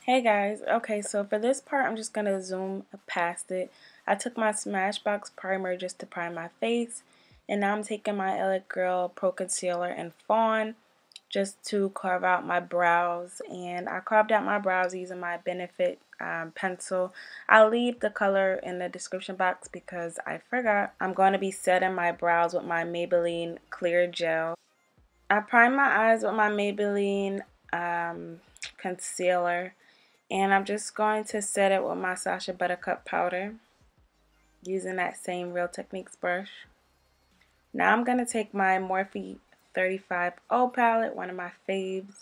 Hey guys, okay, so for this part I'm just going to zoom past it. I took my Smashbox primer just to prime my face, and now I'm taking my LA Girl Pro Concealer in Fawn just to carve out my brows, and I carved out my brows using my Benefit pencil. I'll leave the color in the description box because I forgot. I'm going to be setting my brows with my Maybelline Clear Gel. I primed my eyes with my Maybelline concealer. And I'm just going to set it with my Sacha Buttercup powder using that same Real Techniques brush. Now I'm going to take my Morphe 35O palette, one of my faves.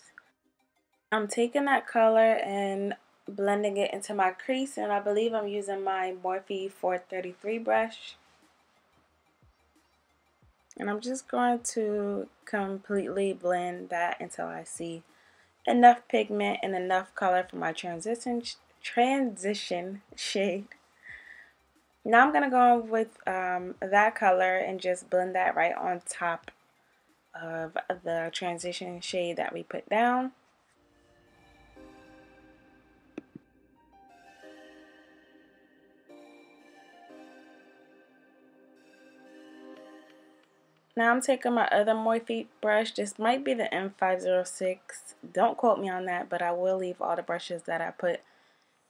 I'm taking that color and blending it into my crease, and I believe I'm using my Morphe 433 brush. And I'm just going to completely blend that until I see enough pigment and enough color for my transition shade. Now I'm going to go with that color and just blend that right on top of the transition shade that we put down. Now I'm taking my other Morphe brush. This might be the M506. Don't quote me on that, but I will leave all the brushes that I put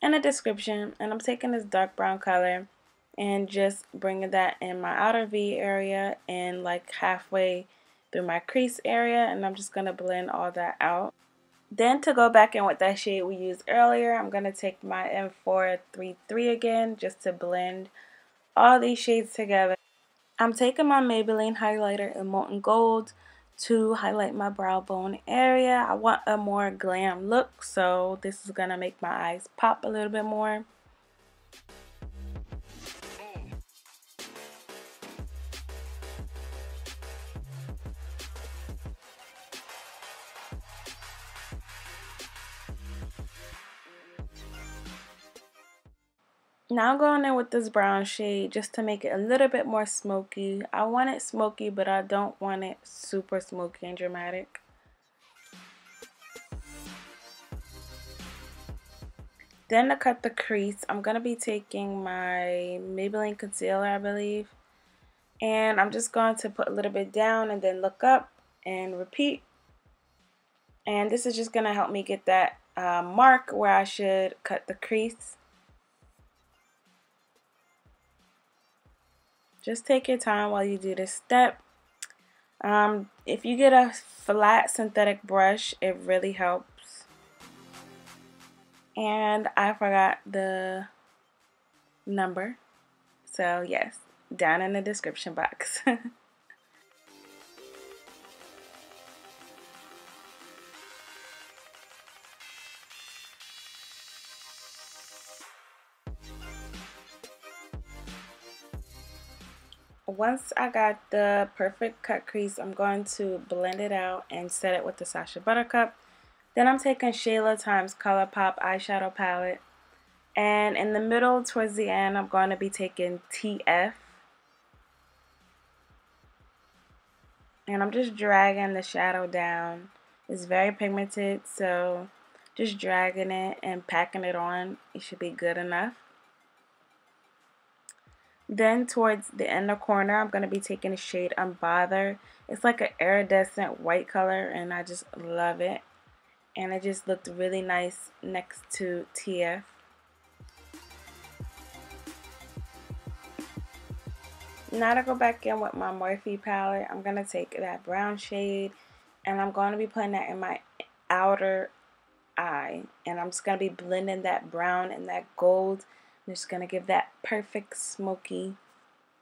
in the description. And I'm taking this dark brown color and just bringing that in my outer V area and like halfway through my crease area, and I'm just going to blend all that out. Then to go back in with that shade we used earlier, I'm going to take my M433 again just to blend all these shades together. I'm taking my Maybelline highlighter in Molten Gold to highlight my brow bone area. I want a more glam look, so this is going to make my eyes pop a little bit more. Now I'm going in with this brown shade just to make it a little bit more smoky. I want it smoky, but I don't want it super smoky and dramatic. Then to cut the crease, I'm going to be taking my Maybelline concealer, I believe. And I'm just going to put a little bit down and then look up and repeat. And this is just going to help me get that mark where I should cut the crease. Just take your time while you do this step. If you get a flat synthetic brush, it really helps. And I forgot the number. So yes, down in the description box. Once I got the perfect cut crease, I'm going to blend it out and set it with the Sacha Buttercup. Then I'm taking Shayla times ColourPop eyeshadow palette. And in the middle, towards the end, I'm going to be taking TF. And I'm just dragging the shadow down. It's very pigmented, so just dragging it and packing it on. It should be good enough. Then towards the inner corner, I'm going to be taking the shade Unbother. It's like an iridescent white color, and I just love it. And it just looked really nice next to TF. Now to go back in with my Morphe palette, I'm going to take that brown shade, and I'm going to be putting that in my outer eye. And I'm just going to be blending that brown and that gold. I'm just going to give that perfect smoky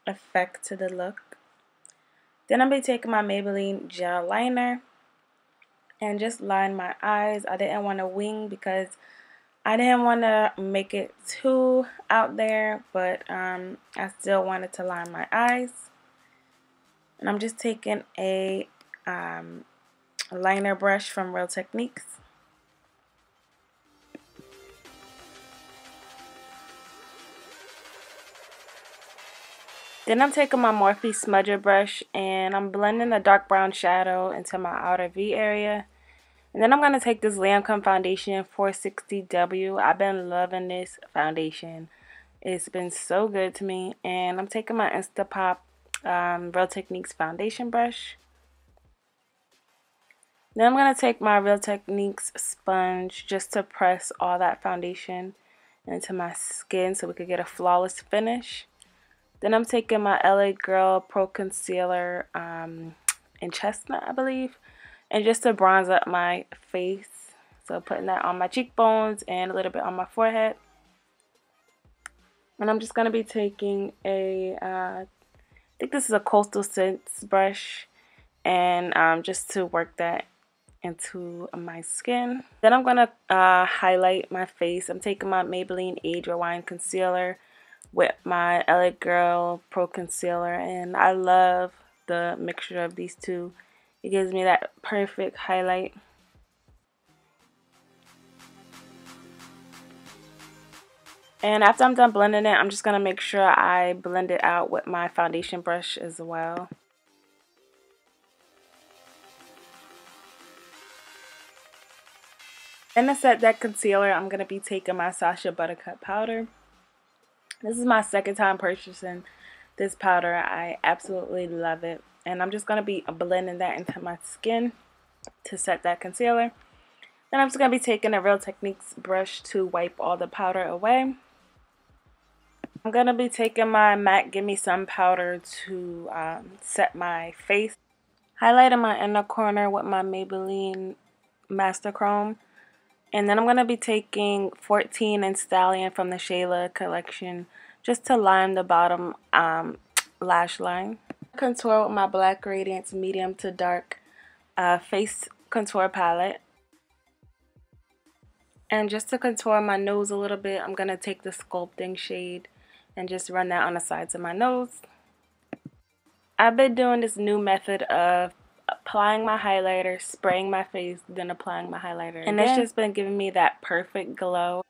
effect to the look. Then I'm going to be taking my Maybelline gel liner and just line my eyes. I didn't want to wing because I didn't want to make it too out there, but I still wanted to line my eyes. And I'm just taking a liner brush from Real Techniques. Then I'm taking my Morphe smudger brush and I'm blending a dark brown shadow into my outer V area. And then I'm going to take this Lancome foundation 460W. I've been loving this foundation. It's been so good to me. And I'm taking my Instapop Real Techniques foundation brush. Then I'm going to take my Real Techniques sponge just to press all that foundation into my skin so we could get a flawless finish. Then I'm taking my LA Girl Pro Concealer in Chestnut, I believe, and just to bronze up my face. So putting that on my cheekbones and a little bit on my forehead. And I'm just going to be taking I think this is a Coastal Scents brush, and just to work that into my skin. Then I'm going to highlight my face. I'm taking my Maybelline Age Rewind Concealer with my LA Girl Pro Concealer, and I love the mixture of these two. It gives me that perfect highlight. And after I'm done blending it, I'm just going to make sure I blend it out with my foundation brush as well. And to set that concealer, I'm going to be taking my Sacha Buttercup powder. This is my second time purchasing this powder. I absolutely love it. And I'm just going to be blending that into my skin to set that concealer. Then I'm just going to be taking a Real Techniques brush to wipe all the powder away. I'm going to be taking my MAC Gimme Some powder to set my face. Highlighting my inner corner with my Maybelline Master Chrome. And then I'm going to be taking 14 and Stallion from the Shayla collection just to line the bottom lash line. Contour with my Black Radiance medium to dark face contour palette. And just to contour my nose a little bit, I'm going to take the Sculpting shade and just run that on the sides of my nose. I've been doing this new method of applying my highlighter, spraying my face, then applying my highlighter again. And it's just been giving me that perfect glow.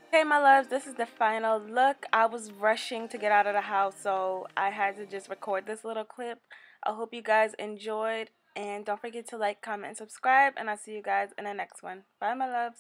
Okay, my loves, this is the final look. I was rushing to get out of the house, so I had to just record this little clip. I hope you guys enjoyed, and don't forget to like, comment, and subscribe, and I'll see you guys in the next one. Bye, my loves.